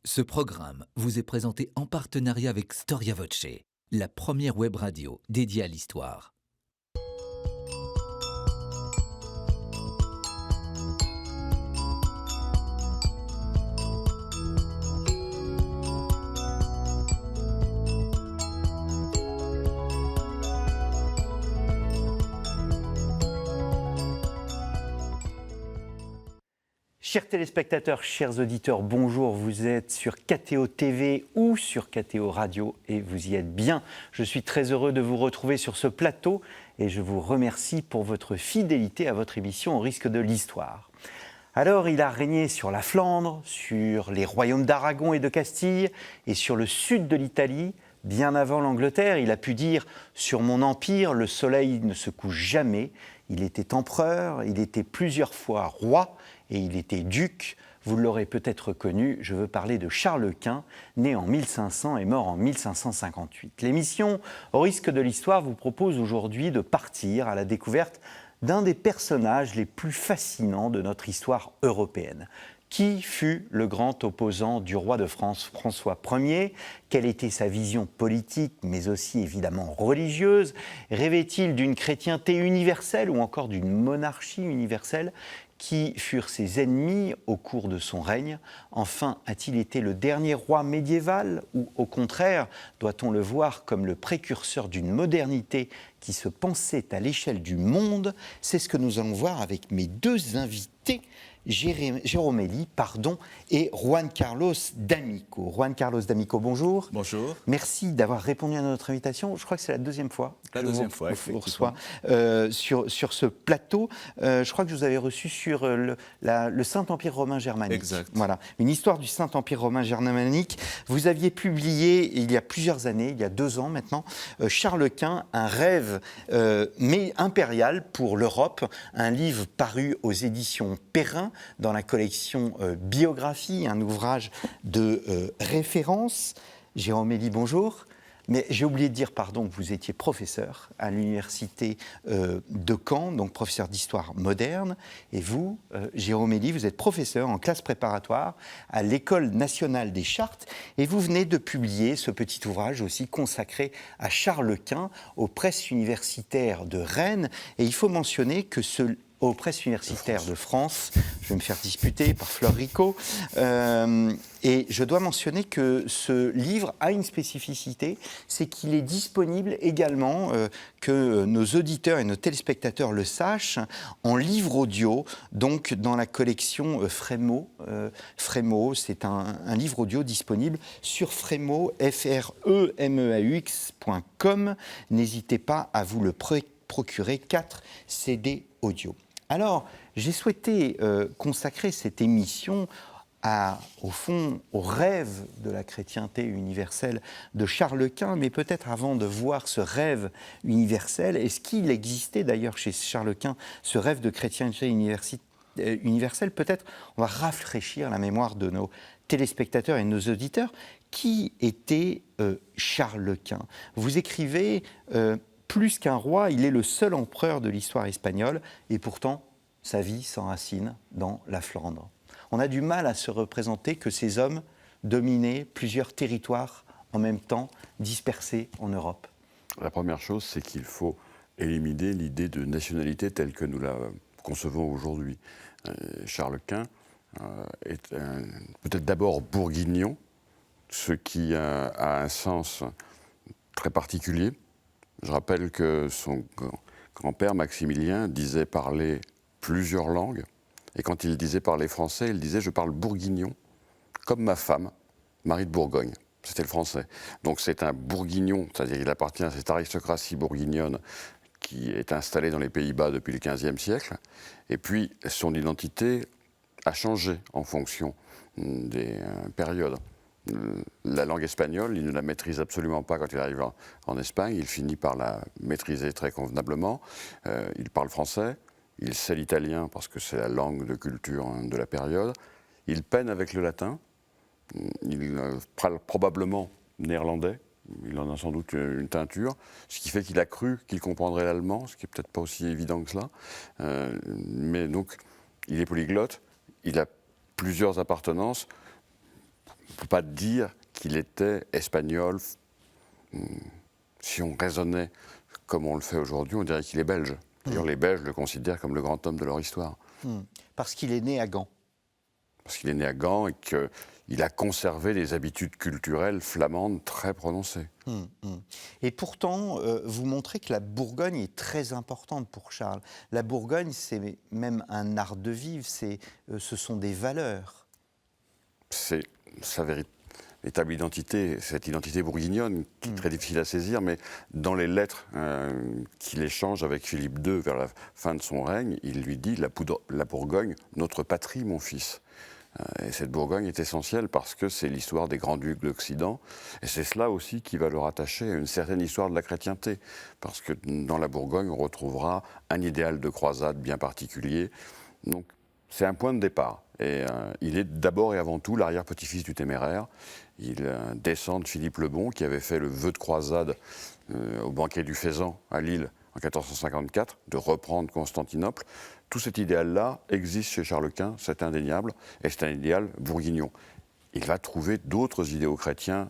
Ce programme vous est présenté en partenariat avec Storia Voce, la première web radio dédiée à l'histoire. Chers téléspectateurs, chers auditeurs, bonjour, vous êtes sur KTO TV ou sur KTO Radio et vous y êtes bien. Je suis très heureux de vous retrouver sur ce plateau et je vous remercie pour votre fidélité à votre émission Au risque de l'histoire. Alors, il a régné sur la Flandre, sur les royaumes d'Aragon et de Castille et sur le sud de l'Italie. Bien avant l'Angleterre, il a pu dire « Sur mon empire, le soleil ne se couche jamais ». Il était empereur, il était plusieurs fois roi et il était duc. Vous l'aurez peut-être connu, je veux parler de Charles Quint, né en 1500 et mort en 1558. L'émission Au risque de l'histoire vous propose aujourd'hui de partir à la découverte d'un des personnages les plus fascinants de notre histoire européenne. Qui fut le grand opposant du roi de France, François Ier? Quelle était sa vision politique, mais aussi évidemment religieuse? Rêvait-il d'une chrétienté universelle ou encore d'une monarchie universelle? Qui furent ses ennemis au cours de son règne? Enfin, a-t-il été le dernier roi médiéval ou au contraire, doit-on le voir comme le précurseur d'une modernité qui se pensait à l'échelle du monde? C'est ce que nous allons voir avec mes deux invités, Jérôme Elie, et Juan Carlos D'Amico. Juan Carlos D'Amico, bonjour. Bonjour. Merci d'avoir répondu à notre invitation. Je crois que c'est la deuxième fois La deuxième fois, je vous effectivement. reçois sur ce plateau. Je crois que je vous avais reçu sur le Saint-Empire romain germanique. Exact. Voilà, une histoire du Saint-Empire romain germanique. Vous aviez publié il y a plusieurs années, il y a 2 ans maintenant, Charles Quint, un rêve mais impérial pour l'Europe, un livre paru aux éditions Perrin dans la collection Biographie, un ouvrage de référence. Jérôme Elie, bonjour. Mais j'ai oublié de dire, pardon, que vous étiez professeur à l'université de Caen, donc professeur d'histoire moderne. Et vous, Jérôme Elie, vous êtes professeur en classe préparatoire à l'École nationale des chartes. Et vous venez de publier ce petit ouvrage aussi consacré à Charles Quint aux presses universitaires de Rennes. Et il faut mentionner que aux presses universitaires de France, je vais me faire disputer par Fleur Rico, et je dois mentionner que ce livre a une spécificité, c'est qu'il est disponible également, que nos auditeurs et nos téléspectateurs le sachent, en livre audio, donc dans la collection Frémo. Frémo, c'est un livre audio disponible sur Frémo, FREMEAUX.com. N'hésitez pas à vous le procurer, 4 CD audio. Alors, j'ai souhaité consacrer cette émission au fond, au rêve de la chrétienté universelle de Charles Quint, mais peut-être avant de voir ce rêve universel, est-ce qu'il existait d'ailleurs chez Charles Quint ce rêve de chrétienté universelle? Peut-être on va rafraîchir la mémoire de nos téléspectateurs et de nos auditeurs. Qui était Charles Quint? Vous écrivez plus qu'un roi, il est le seul empereur de l'histoire espagnole, et pourtant, sa vie s'enracine dans la Flandre. On a du mal à se représenter que ces hommes dominaient plusieurs territoires en même temps, dispersés en Europe. La première chose, c'est qu'il faut éliminer l'idée de nationalité telle que nous la concevons aujourd'hui. Charles Quint est peut-être d'abord bourguignon, ce qui a un sens très particulier. Je rappelle que son grand-père, Maximilien, disait parler plusieurs langues. Et quand il disait parler français, il disait « je parle bourguignon, comme ma femme, Marie de Bourgogne ». C'était le français. Donc c'est un bourguignon, c'est-à-dire qu'il appartient à cette aristocratie bourguignonne qui est installée dans les Pays-Bas depuis le XVe siècle. Et puis son identité a changé en fonction des périodes. La langue espagnole, il ne la maîtrise absolument pas quand il arrive en Espagne. Il finit par la maîtriser très convenablement. Il parle français, il sait l'italien parce que c'est la langue de culture de la période. Il peine avec le latin. Il parle probablement néerlandais. Il en a sans doute une teinture, ce qui fait qu'il a cru qu'il comprendrait l'allemand, ce qui n'est peut-être pas aussi évident que cela. Mais donc, il est polyglotte, il a plusieurs appartenances. pas dire qu'il était espagnol. Si on raisonnait comme on le fait aujourd'hui, on dirait qu'il est belge. D'ailleurs, les Belges le considèrent comme le grand homme de leur histoire. Parce qu'il est né à Gand. Parce qu'il est né à Gand et qu'il a conservé des habitudes culturelles flamandes très prononcées. Et pourtant, vous montrez que la Bourgogne est très importante pour Charles. La Bourgogne, c'est même un art de vivre, ce sont des valeurs. C'est sa véritable identité, cette identité bourguignonne, qui est très difficile à saisir, mais dans les lettres qu'il échange avec Philippe II vers la fin de son règne, il lui dit la Bourgogne, notre patrie, mon fils. Et cette Bourgogne est essentielle parce que c'est l'histoire des grands-ducs de l'Occident. Et c'est cela aussi qui va le rattacher à une certaine histoire de la chrétienté. Parce que dans la Bourgogne, on retrouvera un idéal de croisade bien particulier. Donc c'est un point de départ. Et il est d'abord et avant tout l'arrière-petit-fils du Téméraire. Il descend de Philippe le Bon, qui avait fait le vœu de croisade au banquet du Faisan à Lille en 1454, de reprendre Constantinople. Tout cet idéal-là existe chez Charles Quint, c'est indéniable, et c'est un idéal bourguignon. Il va trouver d'autres idéaux chrétiens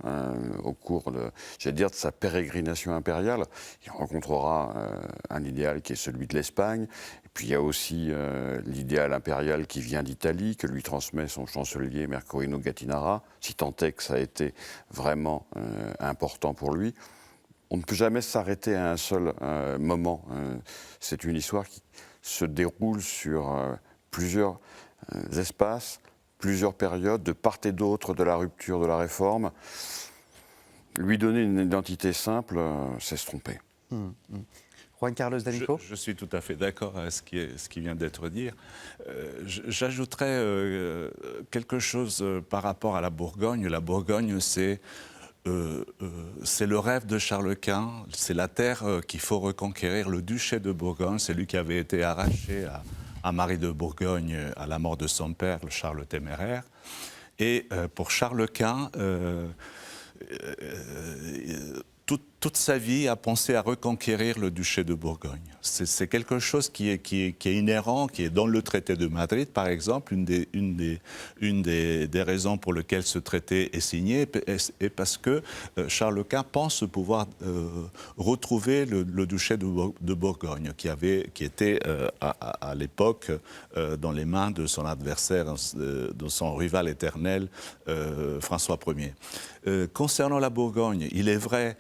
au cours de sa pérégrination impériale. Il rencontrera un idéal qui est celui de l'Espagne. Et puis il y a aussi l'idéal impérial qui vient d'Italie, que lui transmet son chancelier Mercorino Gattinara, si tant est que ça a été vraiment important pour lui. On ne peut jamais s'arrêter à un seul moment. C'est une histoire qui se déroule sur plusieurs espaces, plusieurs périodes, de part et d'autre de la rupture de la Réforme. Lui donner une identité simple, c'est se tromper. Juan Carlos D'Amico ? Je suis tout à fait d'accord avec ce qui vient d'être dit. J'ajouterais quelque chose par rapport à la Bourgogne. La Bourgogne, c'est le rêve de Charles Quint, c'est la terre qu'il faut reconquérir, le duché de Bourgogne, c'est lui qui avait été arraché à Marie de Bourgogne à la mort de son père, Charles le Téméraire. Et pour Charles Quint, toute sa vie a pensé à reconquérir le duché de Bourgogne. C'est quelque chose qui est inhérent, qui est dans le traité de Madrid, par exemple. Une des raisons pour lesquelles ce traité est signé est parce que Charles Quint pense pouvoir retrouver le duché de Bourgogne, qui était à l'époque dans les mains de son adversaire, de son rival éternel, François Ier. Concernant la Bourgogne, il est vrai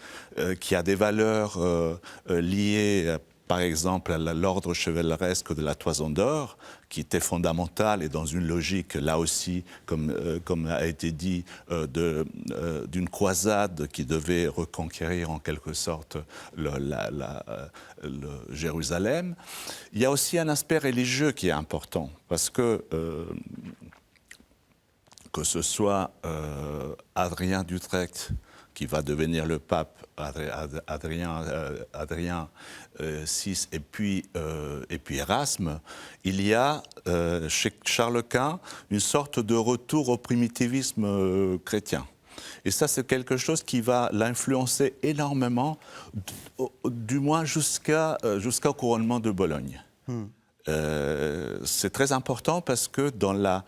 qu'il y a des valeurs liées, par exemple, à l'ordre chevaleresque de la Toison d'Or, qui était fondamentale et dans une logique, là aussi, comme a été dit, d'une croisade qui devait reconquérir en quelque sorte Jérusalem. Il y a aussi un aspect religieux qui est important, parce que ce soit Adrien d'Utrecht, qui va devenir le pape, Adrien VI, et puis Erasme, il y a chez Charles Quint une sorte de retour au primitivisme chrétien. Et ça, c'est quelque chose qui va l'influencer énormément, du moins jusqu'au couronnement de Bologne. C'est très important parce que dans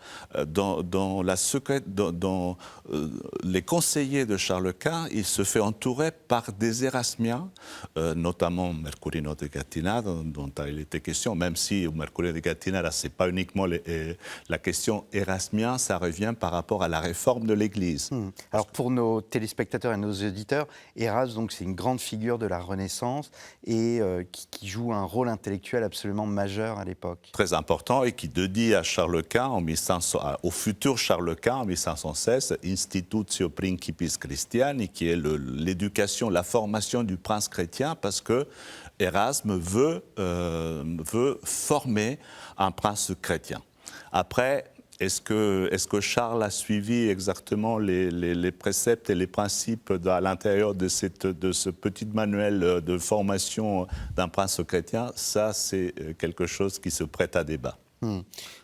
les conseillers de Charles Quint, il se fait entourer par des érasmiens, notamment Mercurino de Gattinara, dont il était question, même si Mercurino de Gattinara, ce n'est pas uniquement la question érasmien, ça revient par rapport à la réforme de l'Église. Alors pour nos téléspectateurs et nos auditeurs, Erasme, donc, c'est une grande figure de la Renaissance et qui joue un rôle intellectuel absolument majeur à l'époque. Très important et qui dit à Charles Quint, au futur Charles Quint en 1516, Institutio Principis Christiani, qui est l'éducation, la formation du prince chrétien, parce que Erasme veut former un prince chrétien. Après, est-ce que Charles a suivi exactement les préceptes et les principes à l'intérieur de ce petit manuel de formation d'un prince chrétien? Ça, c'est quelque chose qui se prête à débat.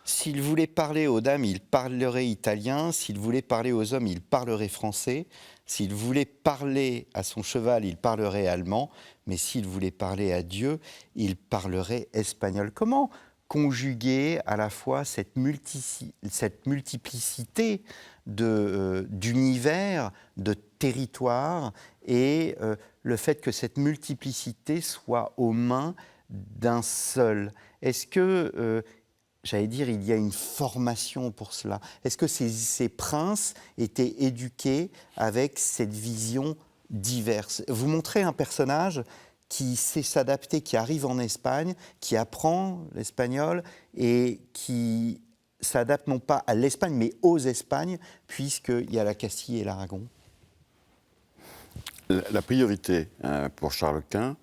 S'il voulait parler aux dames, il parlerait italien. S'il voulait parler aux hommes, il parlerait français. S'il voulait parler à son cheval, il parlerait allemand. Mais s'il voulait parler à Dieu, il parlerait espagnol. Comment conjuguer à la fois cette multiplicité d'univers, de territoires, et le fait que cette multiplicité soit aux mains d'un seul. Est-ce que, j'allais dire, il y a une formation pour cela? Est-ce que ces princes étaient éduqués avec cette vision diverse? Vous montrez un personnage qui sait s'adapter, qui arrive en Espagne, qui apprend l'espagnol et qui s'adapte non pas à l'Espagne, mais aux Espagnes, puisqu'il y a la Castille et l'Aragon. La priorité pour Charles Quint,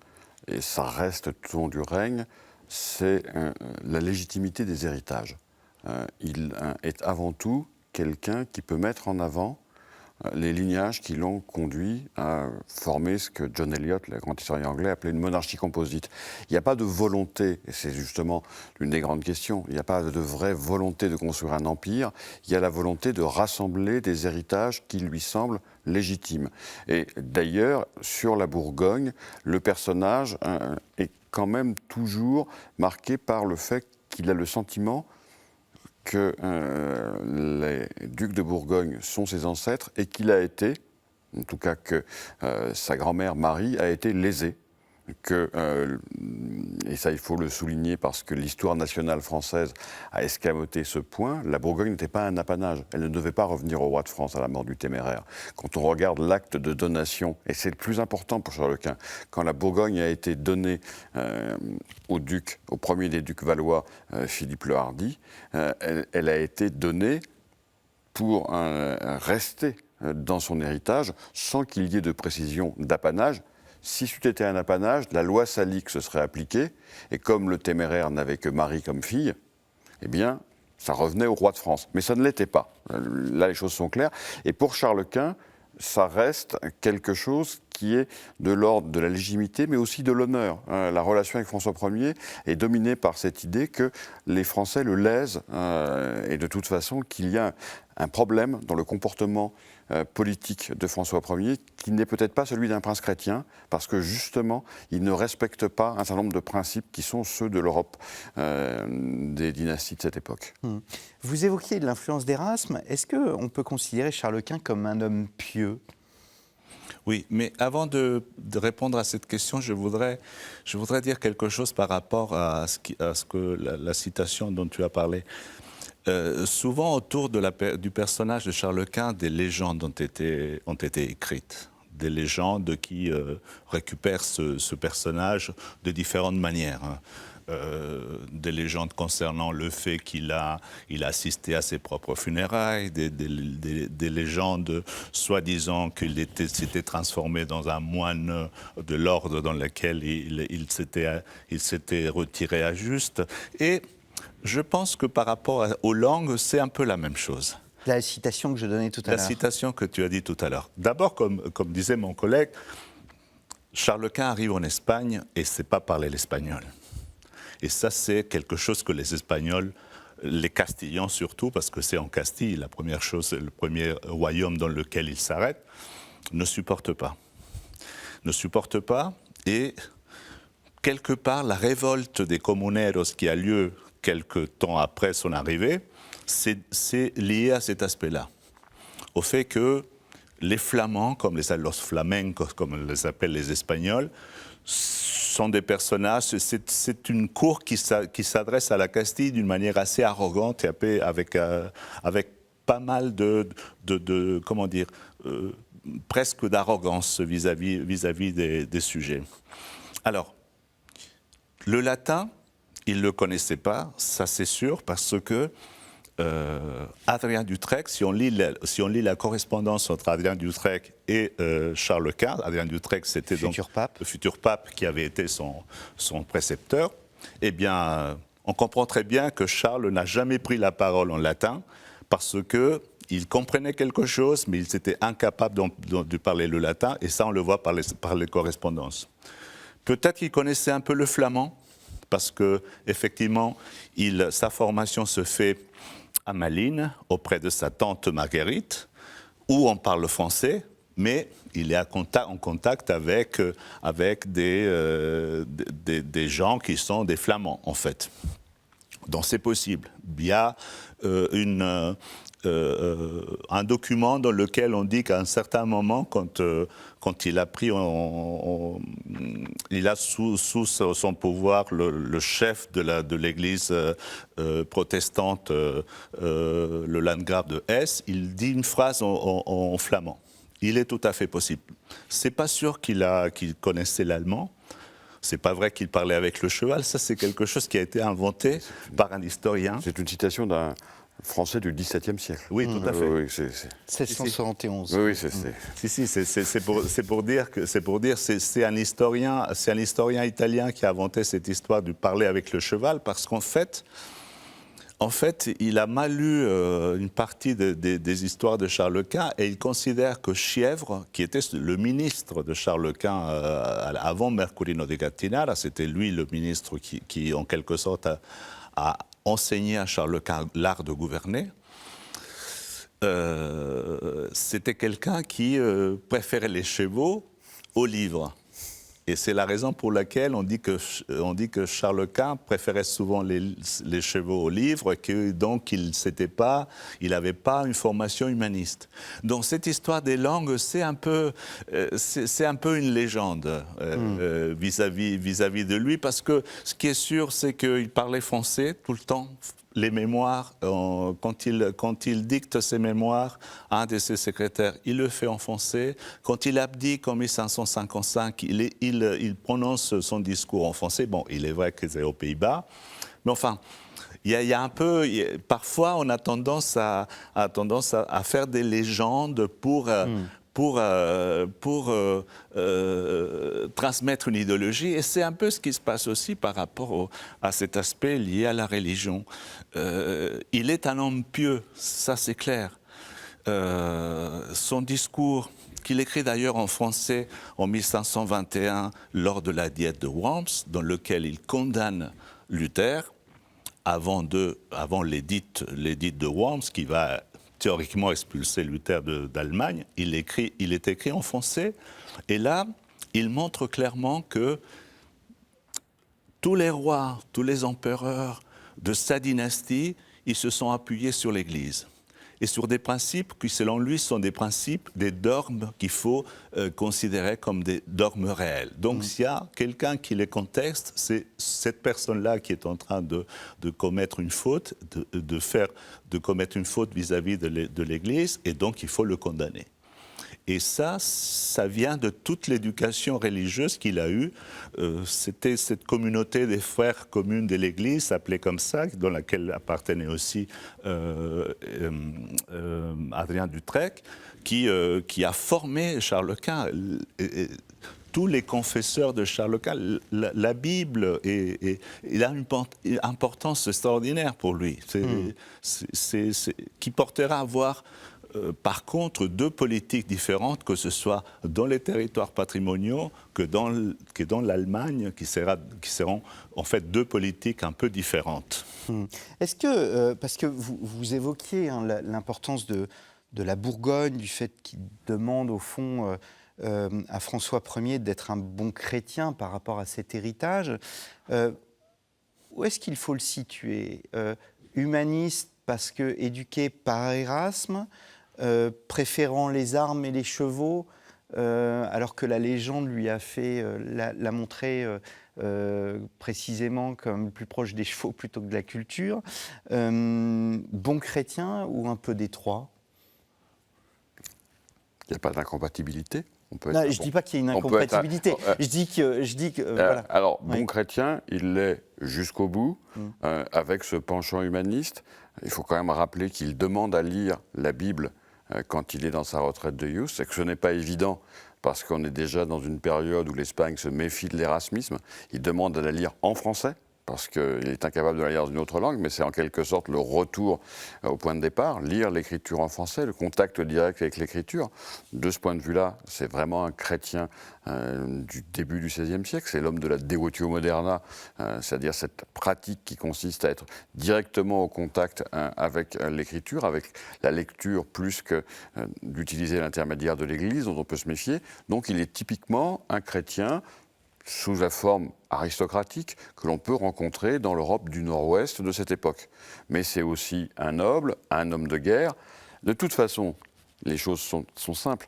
et ça reste tout au long du règne, c'est la légitimité des héritages. Il est avant tout quelqu'un qui peut mettre en avant les lignages qui l'ont conduit à former ce que John Eliot, le grand historien anglais, appelait une monarchie composite. Il n'y a pas de volonté, et c'est justement l'une des grandes questions, il n'y a pas de vraie volonté de construire un empire, il y a la volonté de rassembler des héritages qui lui semblent légitimes. Et d'ailleurs, sur la Bourgogne, le personnage est quand même toujours marqué par le fait qu'il a le sentiment que les ducs de Bourgogne sont ses ancêtres et qu'il a été, en tout cas que sa grand-mère Marie a été lésée. Et ça il faut le souligner parce que l'histoire nationale française a escamoté ce point, la Bourgogne n'était pas un apanage, elle ne devait pas revenir au roi de France à la mort du Téméraire. Quand on regarde l'acte de donation, et c'est le plus important pour Charles Quint, quand la Bourgogne a été donnée au premier des ducs valois, Philippe le Hardi, elle a été donnée pour rester dans son héritage sans qu'il y ait de précision d'apanage. Si c'eût été un apanage, la loi salique se serait appliquée, et comme le Téméraire n'avait que Marie comme fille, eh bien, ça revenait au roi de France. Mais ça ne l'était pas. Là, les choses sont claires. Et pour Charles Quint, ça reste quelque chose qui est de l'ordre de la légitimité, mais aussi de l'honneur. La relation avec François Ier est dominée par cette idée que les Français le lèsent, et de toute façon qu'il y a un problème dans le comportement politique de François Ier, qui n'est peut-être pas celui d'un prince chrétien, parce que justement, il ne respecte pas un certain nombre de principes qui sont ceux de l'Europe des dynasties de cette époque. Vous évoquiez l'influence d'Erasme. Est-ce qu'on peut considérer Charles Quint comme un homme pieux ? Oui, mais avant de répondre à cette question, je voudrais dire quelque chose par rapport à la citation dont tu as parlé. Souvent, autour du personnage de Charles Quint, des légendes ont été écrites. Des légendes qui récupèrent ce personnage de différentes manières. Des légendes concernant le fait qu'il a assisté à ses propres funérailles, des légendes soi-disant qu'il s'était transformé dans un moine de l'ordre dans lequel il s'était retiré à Juste. Et je pense que par rapport aux langues, c'est un peu la même chose. La citation que je donnais tout à l'heure. La citation que tu as dit tout à l'heure. D'abord, comme disait mon collègue, Charles Quint arrive en Espagne et ne sait pas parler l'espagnol. Et ça, c'est quelque chose que les Espagnols, les Castillans surtout, parce que c'est en Castille, la première chose, le premier royaume dans lequel ils s'arrêtent, ne supportent pas. Ne supportent pas, et quelque part, la révolte des comuneros qui a lieu quelque temps après son arrivée, c'est lié à cet aspect-là. Au fait que les Flamands, comme los flamencos, comme les appellent les Espagnols, sont des personnages, c'est une cour qui s'adresse à la Castille d'une manière assez arrogante et avec pas mal de comment dire, presque d'arrogance vis-à-vis des sujets. Alors, le latin, ils ne le connaissaient pas, ça c'est sûr, parce que Adrien d'Utrecht, si on lit la correspondance entre Adrien d'Utrecht et Charles Quint, Adrien d'Utrecht c'était donc le futur pape qui avait été son précepteur, eh bien, on comprend très bien que Charles n'a jamais pris la parole en latin parce qu'il comprenait quelque chose, mais il était incapable de parler le latin, et ça on le voit par les correspondances. Peut-être qu'il connaissait un peu le flamand, parce qu'effectivement, sa formation se fait à Malines, auprès de sa tante Marguerite, où on parle français, mais il est en contact avec des gens qui sont des Flamands, en fait. Donc c'est possible. Il y a un document dans lequel on dit qu'à un certain moment, quand il a pris, il a sous son pouvoir le chef de l'église protestante, le landgrave de Hesse, il dit une phrase en flamand. Il est tout à fait possible. C'est pas sûr qu'il connaissait l'allemand. C'est pas vrai qu'il parlait avec le cheval. Ça, c'est quelque chose qui a été inventé par un historien. C'est une citation d'un Français du XVIIe siècle. Oui, tout à fait. Oui, 1671. oui, C'est pour dire que c'est un historien italien qui a inventé cette histoire du parler avec le cheval, parce qu'en fait, il a mal lu une partie des histoires de Charles Quint, et il considère que Chièvre, qui était le ministre de Charles Quint avant Mercurino de Gattinara, c'était lui le ministre qui en quelque sorte a enseigné à Charles Quint l'art de gouverner. C'était quelqu'un qui préférait les chevaux aux livres. Et c'est la raison pour laquelle on dit que Charles Quint préférait souvent les chevaux aux livres, et que donc il n'avait pas une formation humaniste. Donc cette histoire des langues, c'est un peu une légende vis-à-vis de lui, parce que ce qui est sûr, c'est qu'il parlait français tout le temps. Les mémoires, quand il dicte ses mémoires à un de ses secrétaires, il le fait en français. Quand il abdique en 1555, il prononce son discours en français. Bon, il est vrai que c'est aux Pays-Bas, mais enfin, il y a un peu. Parfois, on a tendance à faire des légendes pour transmettre une idéologie, et c'est un peu ce qui se passe aussi par rapport à cet aspect lié à la religion. Il est un homme pieux, ça c'est clair. Son discours, qu'il écrit d'ailleurs en français en 1521 lors de la diète de Worms, dans lequel il condamne Luther avant l'édit de Worms, qui va théoriquement expulser Luther d'Allemagne. Il est écrit en français, et là, il montre clairement que tous les rois, tous les empereurs de sa dynastie, ils se sont appuyés sur l'Église et sur des principes qui, selon lui, sont des principes, des dogmes qu'il faut considérer comme des dogmes réels. Donc, s'il y a quelqu'un qui les conteste, c'est cette personne-là qui est en train de commettre une faute, de commettre une faute vis-à-vis de l'Église, et donc il faut le condamner. Et ça vient de toute l'éducation religieuse qu'il a eue. C'était cette communauté des frères communes de l'Église, s'appelait comme ça, dans laquelle appartenait aussi Adrien Dutreck, qui a formé Charles Quint. Tous les confesseurs de Charles Quint, la Bible, il a une importance extraordinaire pour lui, qui portera à voir. Par contre, deux politiques différentes, que ce soit dans les territoires patrimoniaux que dans l'Allemagne, qui seront en fait deux politiques un peu différentes. Est-ce que, parce que vous évoquiez l'importance de la Bourgogne, du fait qu'il demande au fond à François Ier d'être un bon chrétien par rapport à cet héritage, où est-ce qu'il faut le situer ? Humaniste parce que éduqué par Erasme, préférant les armes et les chevaux, alors que la légende lui a fait l'a montré précisément comme plus proche des chevaux plutôt que de la culture. Bon chrétien ou un peu des trois ? Il n'y a pas d'incompatibilité. Je ne dis pas qu'il y a une incompatibilité. Je dis que voilà. Alors, bon chrétien, il l'est jusqu'au bout, avec ce penchant humaniste. Il faut quand même rappeler qu'il demande à lire la Bible quand il est dans sa retraite de Youth. C'est que ce n'est pas évident, parce qu'on est déjà dans une période où l'Espagne se méfie de l'érasmisme. Il demande à la lire en français, parce qu'il est incapable de la lire dans une autre langue, mais c'est en quelque sorte le retour au point de départ, lire l'écriture en français, le contact direct avec l'écriture. De ce point de vue-là, c'est vraiment un chrétien du début du XVIe siècle, c'est l'homme de la devotio moderna, c'est-à-dire cette pratique qui consiste à être directement au contact avec l'écriture, avec la lecture, plus que d'utiliser l'intermédiaire de l'Église, dont on peut se méfier. Donc il est typiquement un chrétien sous la forme aristocratique que l'on peut rencontrer dans l'Europe du Nord-Ouest de cette époque. Mais c'est aussi un noble, un homme de guerre. De toute façon, les choses sont simples.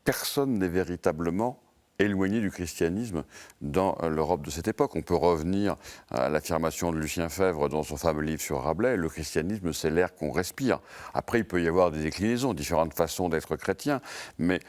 Personne n'est véritablement éloigné du christianisme dans l'Europe de cette époque. On peut revenir à l'affirmation de Lucien Febvre dans son fameux livre sur Rabelais, le christianisme c'est l'air qu'on respire. Après il peut y avoir des déclinaisons, différentes façons d'être chrétien, mais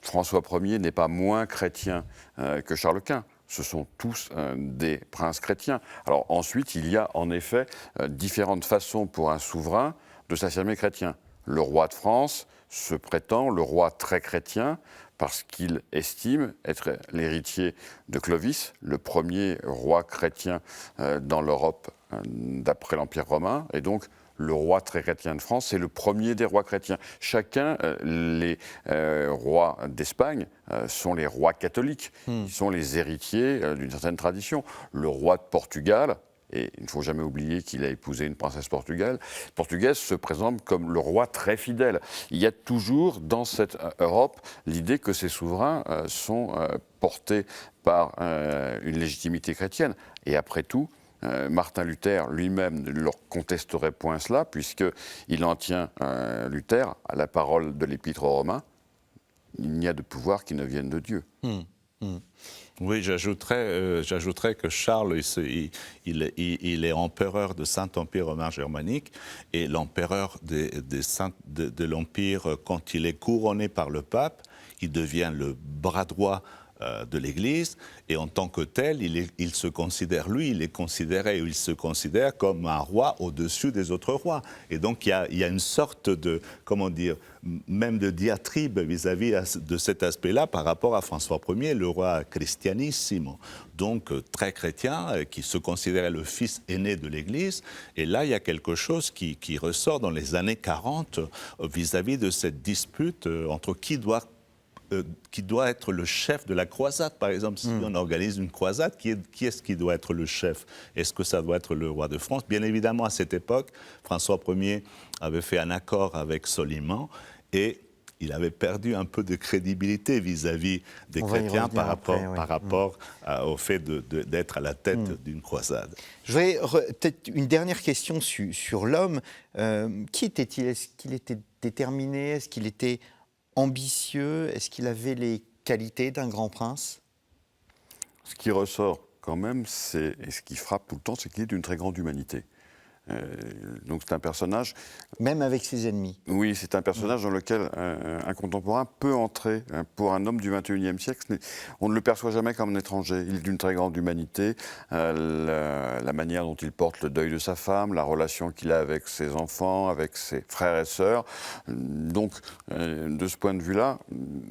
François Ier n'est pas moins chrétien que Charles Quint. Ce sont tous des princes chrétiens. Alors ensuite, il y a en effet différentes façons pour un souverain de s'affirmer chrétien. Le roi de France se prétend le roi très chrétien parce qu'il estime être l'héritier de Clovis, le premier roi chrétien dans l'Europe d'après l'Empire romain, et donc le roi très chrétien de France, c'est le premier des rois chrétiens. Chacun, les rois d'Espagne sont les rois catholiques, ils sont les héritiers d'une certaine tradition. Le roi de Portugal, et il ne faut jamais oublier qu'il a épousé une princesse portugaise, se présente comme le roi très fidèle. Il y a toujours dans cette Europe l'idée que ces souverains sont portés par une légitimité chrétienne. Et après tout, Martin Luther lui-même ne leur contesterait point cela, puisqu'il en tient, Luther, à la parole de l'Épître aux Romains, il n'y a de pouvoir qui ne vienne de Dieu. Oui, j'ajouterais que Charles, il est empereur de Saint-Empire romain germanique, et l'empereur de l'Empire, quand il est couronné par le pape, il devient le bras droit de l'Église, et en tant que tel, il se considère comme un roi au-dessus des autres rois. Et donc il y a une sorte de, comment dire, même de diatribe vis-à-vis de cet aspect-là par rapport à François Ier, le roi christianissimo, donc très chrétien, qui se considérait le fils aîné de l'Église. Et là, il y a quelque chose qui ressort dans les années 40 vis-à-vis de cette dispute entre qui doit être le chef de la croisade. Par exemple, si on organise une croisade, qui est-ce qui doit être le chef? Est-ce que ça doit être le roi de France? Bien évidemment, à cette époque, François Ier avait fait un accord avec Soliman, et il avait perdu un peu de crédibilité vis-à-vis des chrétiens par rapport au fait d'être à la tête d'une croisade. Je voudrais peut-être une dernière question sur l'homme. Qui était-il? Est-ce qu'il était déterminé? Est-ce qu'il était ambitieux? Est-ce qu'il avait les qualités d'un grand prince? Ce qui ressort quand même, et ce qui frappe tout le temps, c'est qu'il est d'une très grande humanité. Donc c'est un personnage... Même avec ses ennemis. Oui, c'est un personnage dans lequel un contemporain peut entrer. Pour un homme du XXIe siècle, on ne le perçoit jamais comme un étranger. Il est d'une très grande humanité. La manière dont il porte le deuil de sa femme, la relation qu'il a avec ses enfants, avec ses frères et sœurs. Donc, de ce point de vue-là,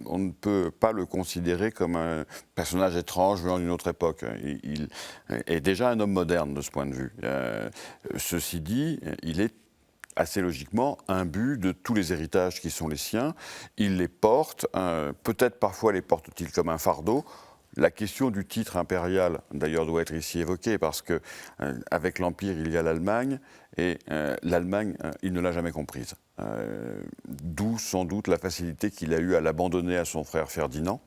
on ne peut pas le considérer comme un personnage étrange venant d'une autre époque. Il est déjà un homme moderne de ce point de vue. Ceci dit, il est assez logiquement imbu de tous les héritages qui sont les siens. Il les porte, peut-être parfois les porte-t-il comme un fardeau. La question du titre impérial, d'ailleurs, doit être ici évoquée, parce qu'avec l'Empire, il y a l'Allemagne, et l'Allemagne, il ne l'a jamais comprise. D'où sans doute la facilité qu'il a eue à l'abandonner à son frère Ferdinand.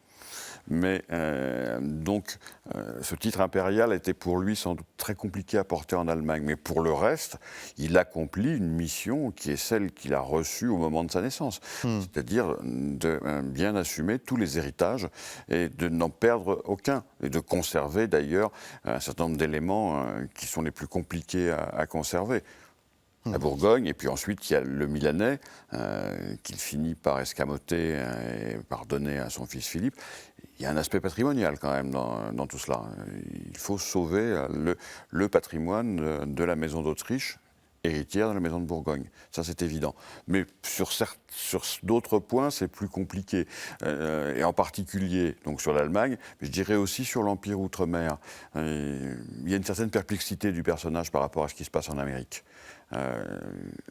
Mais ce titre impérial était pour lui sans doute très compliqué à porter en Allemagne. Mais pour le reste, il accomplit une mission qui est celle qu'il a reçue au moment de sa naissance. C'est-à-dire de bien assumer tous les héritages et de n'en perdre aucun. Et de conserver d'ailleurs un certain nombre d'éléments qui sont les plus compliqués à conserver. La Bourgogne, et puis ensuite il y a le Milanais, qu'il finit par escamoter et par donner à son fils Philippe. Il y a un aspect patrimonial quand même dans tout cela. Il faut sauver le patrimoine de la maison d'Autriche, héritière de la maison de Bourgogne. Ça, c'est évident. Mais sur d'autres points, c'est plus compliqué. Et en particulier, donc sur l'Allemagne, mais je dirais aussi sur l'Empire outre-mer. Il y a une certaine perplexité du personnage par rapport à ce qui se passe en Amérique.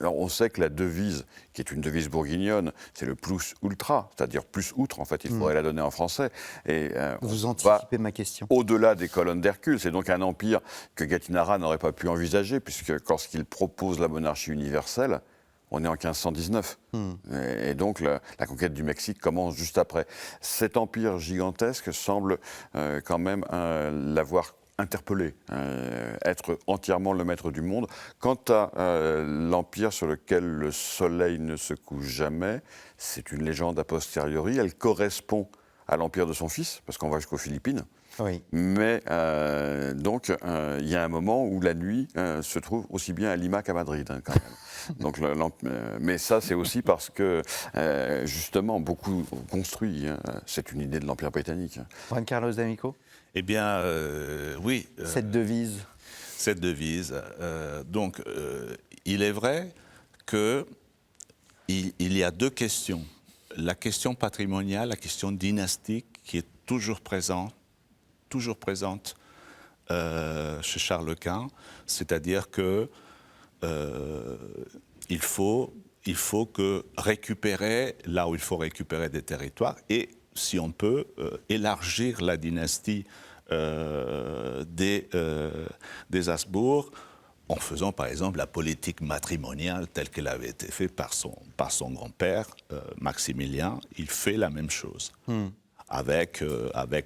Alors on sait que la devise, qui est une devise bourguignonne, c'est le plus ultra, c'est-à-dire plus outre, en fait, il faudrait la donner en français. Et vous anticipez ma question. Au-delà des colonnes d'Hercule, c'est donc un empire que Gattinara n'aurait pas pu envisager, puisque lorsqu'il propose la monarchie universelle, On est en 1519. Et donc la conquête du Mexique commence juste après. Cet empire gigantesque semble quand même l'avoir interpellé, être entièrement le maître du monde. Quant à l'empire sur lequel le soleil ne se couche jamais, c'est une légende a posteriori. Elle correspond à l'empire de son fils, parce qu'on va jusqu'aux Philippines. Oui. Mais donc, il y a un moment où la nuit se trouve aussi bien à Lima qu'à Madrid, quand même. Donc, mais ça, c'est aussi parce que, justement, beaucoup construit. C'est une idée de l'Empire britannique. Juan Carlos D'Amico. Eh bien, oui. Cette devise. Cette devise. Donc, il est vrai qu'il y a deux questions. La question patrimoniale, la question dynastique, qui est toujours présente chez Charles Quint, c'est-à-dire que il faut que récupérer là où il faut récupérer des territoires et, si on peut, élargir la dynastie des Habsbourg en faisant par exemple la politique matrimoniale telle qu'elle avait été faite par son grand-père, Maximilien. Il fait la même chose. Avec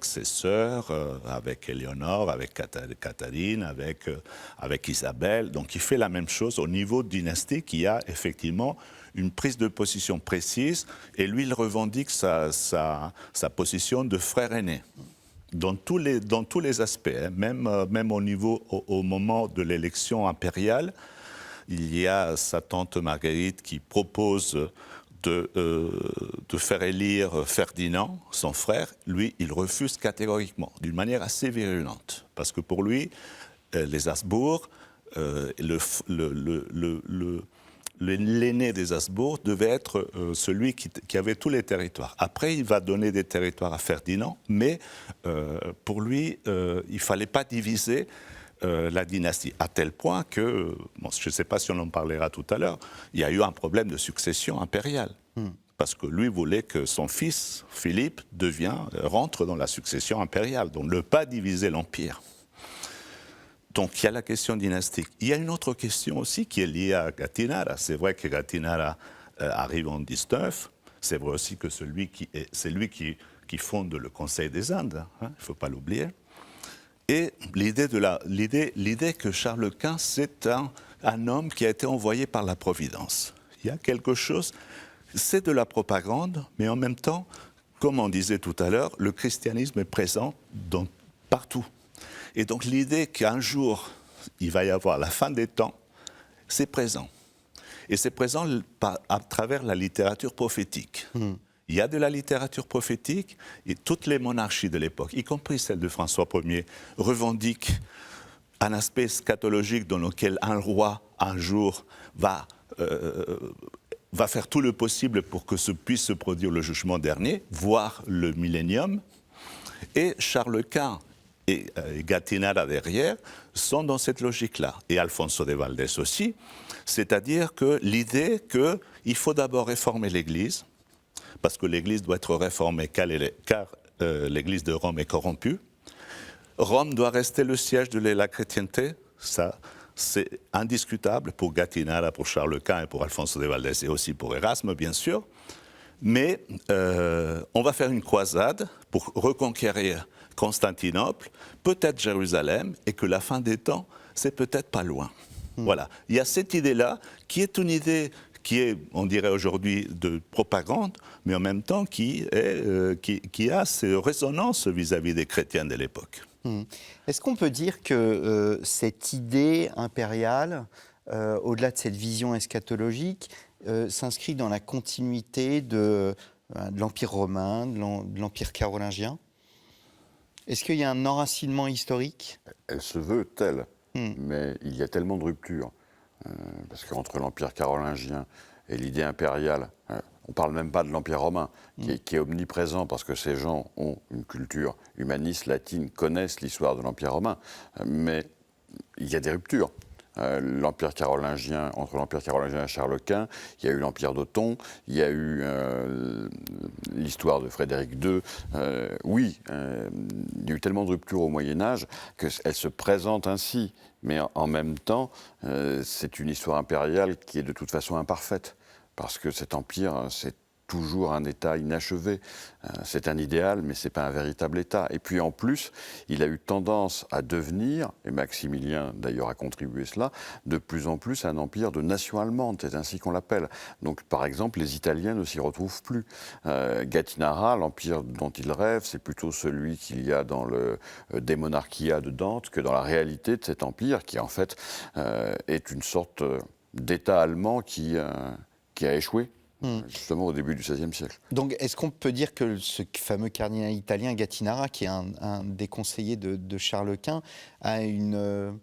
ses sœurs, avec Éléonore, avec Catherine, avec Isabelle. Donc il fait la même chose au niveau dynastique. Il y a effectivement une prise de position précise et lui, il revendique sa position de frère aîné. Dans tous les aspects, hein, même au moment de l'élection impériale, il y a sa tante Marguerite qui propose de faire élire Ferdinand, son frère. Lui, il refuse catégoriquement, d'une manière assez virulente. Parce que pour lui, les Habsbourg, l'aîné des Habsbourg devait être celui qui avait tous les territoires. Après, il va donner des territoires à Ferdinand, mais pour lui, il ne fallait pas diviser la dynastie, à tel point que, bon, je ne sais pas si on en parlera tout à l'heure, il y a eu un problème de succession impériale. Parce que lui voulait que son fils, Philippe, rentre dans la succession impériale, donc ne pas diviser l'empire. Donc il y a la question dynastique. Il y a une autre question aussi qui est liée à Gattinara. C'est vrai que Gattinara arrive en 19. C'est vrai aussi que c'est lui qui fonde le Conseil des Indes, hein, il ne faut pas l'oublier. Et l'idée que Charles Quint, c'est un homme qui a été envoyé par la Providence. Il y a quelque chose, c'est de la propagande, mais en même temps, comme on disait tout à l'heure, le christianisme est présent partout. Et donc l'idée qu'un jour, il va y avoir la fin des temps, c'est présent. Et c'est présent à travers la littérature prophétique. Il y a de la littérature prophétique et toutes les monarchies de l'époque, y compris celle de François Ier, revendiquent un aspect scatologique dans lequel un roi, un jour, va faire tout le possible pour que puisse se produire le jugement dernier, voire le millénium. Et Charles Quint et Gattinara derrière sont dans cette logique-là. Et Alfonso de Valdés aussi. C'est-à-dire que l'idée qu'il faut d'abord réformer l'Église, parce que l'Église doit être réformée car l'Église de Rome est corrompue. Rome doit rester le siège de la chrétienté, ça c'est indiscutable pour Gattinara, pour Charles Quint et pour Alfonso de Valdés et aussi pour Erasme bien sûr. Mais on va faire une croisade pour reconquérir Constantinople, peut-être Jérusalem, et que la fin des temps, c'est peut-être pas loin. Voilà. Il y a cette idée-là qui est une idée qui est, on dirait aujourd'hui, de propagande, mais en même temps qui a ses résonances vis-à-vis des chrétiens de l'époque. Est-ce qu'on peut dire que cette idée impériale, au-delà de cette vision eschatologique, s'inscrit dans la continuité de l'Empire romain, de l'Empire carolingien? Est-ce qu'il y a un enracinement historique? Elle se veut telle, mais il y a tellement de ruptures. Parce qu'entre l'Empire carolingien et l'idée impériale, on ne parle même pas de l'Empire romain, qui est omniprésent parce que ces gens ont une culture humaniste, latine, connaissent l'histoire de l'Empire romain, mais il y a des ruptures. L'Empire carolingien, entre l'Empire carolingien et Charles Quint, il y a eu l'Empire d'Othon, il y a eu l'histoire de Frédéric II, oui, il y a eu tellement de ruptures au Moyen-Âge qu'elle se présente ainsi. Mais en même temps, c'est une histoire impériale qui est de toute façon imparfaite. Parce que cet empire, c'est toujours un État inachevé. C'est un idéal, mais ce n'est pas un véritable État. Et puis en plus, il a eu tendance à devenir, et Maximilien d'ailleurs a contribué à cela, de plus en plus un empire de nation allemande, c'est ainsi qu'on l'appelle. Donc par exemple, les Italiens ne s'y retrouvent plus. Gattinara, l'empire dont il rêve, c'est plutôt celui qu'il y a dans le De Monarchia de Dante que dans la réalité de cet empire, qui en fait est une sorte d'État allemand qui a échoué. Justement au début du XVIe siècle. Donc, est-ce qu'on peut dire que ce fameux cardinal italien Gattinara, qui est un des conseillers de Charles Quint, a une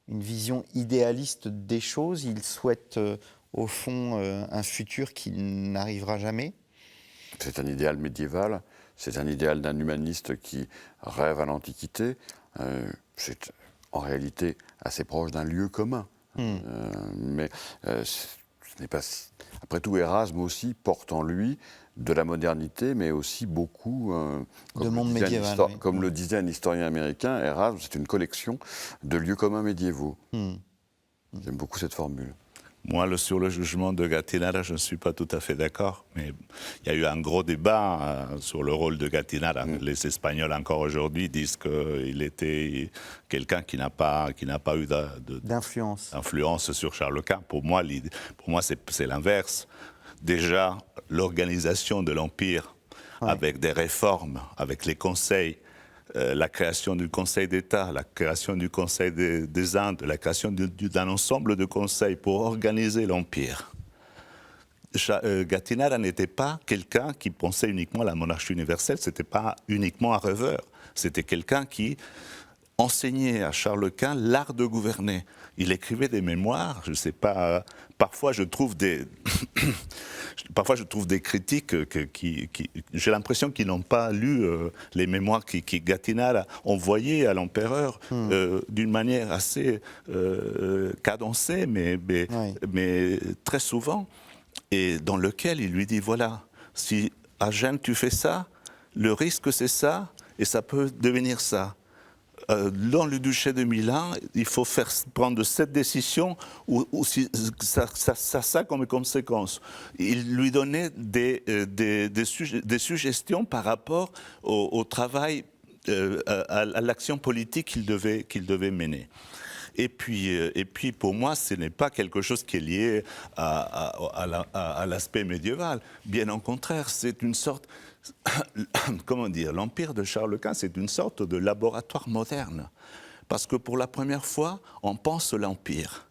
vision idéaliste des choses? Il souhaite, au fond, un futur qui n'arrivera jamais? C'est un idéal médiéval, c'est un idéal d'un humaniste qui rêve à l'Antiquité. C'est en réalité assez proche d'un lieu commun. Mais ce n'est pas... Après tout, Erasme aussi porte en lui de la modernité, mais aussi beaucoup... de monde médiéval. Oui. Comme le disait un historien américain, Erasme, c'est une collection de lieux communs médiévaux. J'aime beaucoup cette formule. Moi, sur le jugement de Gattinara, je ne suis pas tout à fait d'accord. Mais il y a eu un gros débat sur le rôle de Gattinara. Les Espagnols, encore aujourd'hui, disent qu'il était quelqu'un qui n'a pas eu d'influence sur Charles Quint. Pour moi, c'est l'inverse. Déjà, l'organisation de l'Empire, avec des réformes, avec les conseils, la création du Conseil d'État, la création du Conseil des Indes, la création d'un ensemble de conseils pour organiser l'Empire. Gattinara n'était pas quelqu'un qui pensait uniquement à la monarchie universelle, ce n'était pas uniquement un rêveur, c'était quelqu'un qui enseignait à Charles Quint l'art de gouverner. Il écrivait des mémoires, je ne sais pas, parfois je trouve des critiques j'ai l'impression qu'ils n'ont pas lu les mémoires qui Gattinara envoyait à l'empereur d'une manière assez cadencée, mais très souvent, et dans lequel il lui dit, voilà, si à Gênes tu fais ça, le risque c'est ça, et ça peut devenir ça. Dans le duché de Milan, il faut prendre cette décision ou ça comme conséquence. Il lui donnait des suggestions par rapport au travail, à l'action politique qu'il devait mener. Et puis, pour moi, ce n'est pas quelque chose qui est lié à l'aspect médiéval. Bien au contraire, c'est une sorte... Comment dire, l'empire de Charles Quint, c'est une sorte de laboratoire moderne. Parce que pour la première fois, on pense l'empire.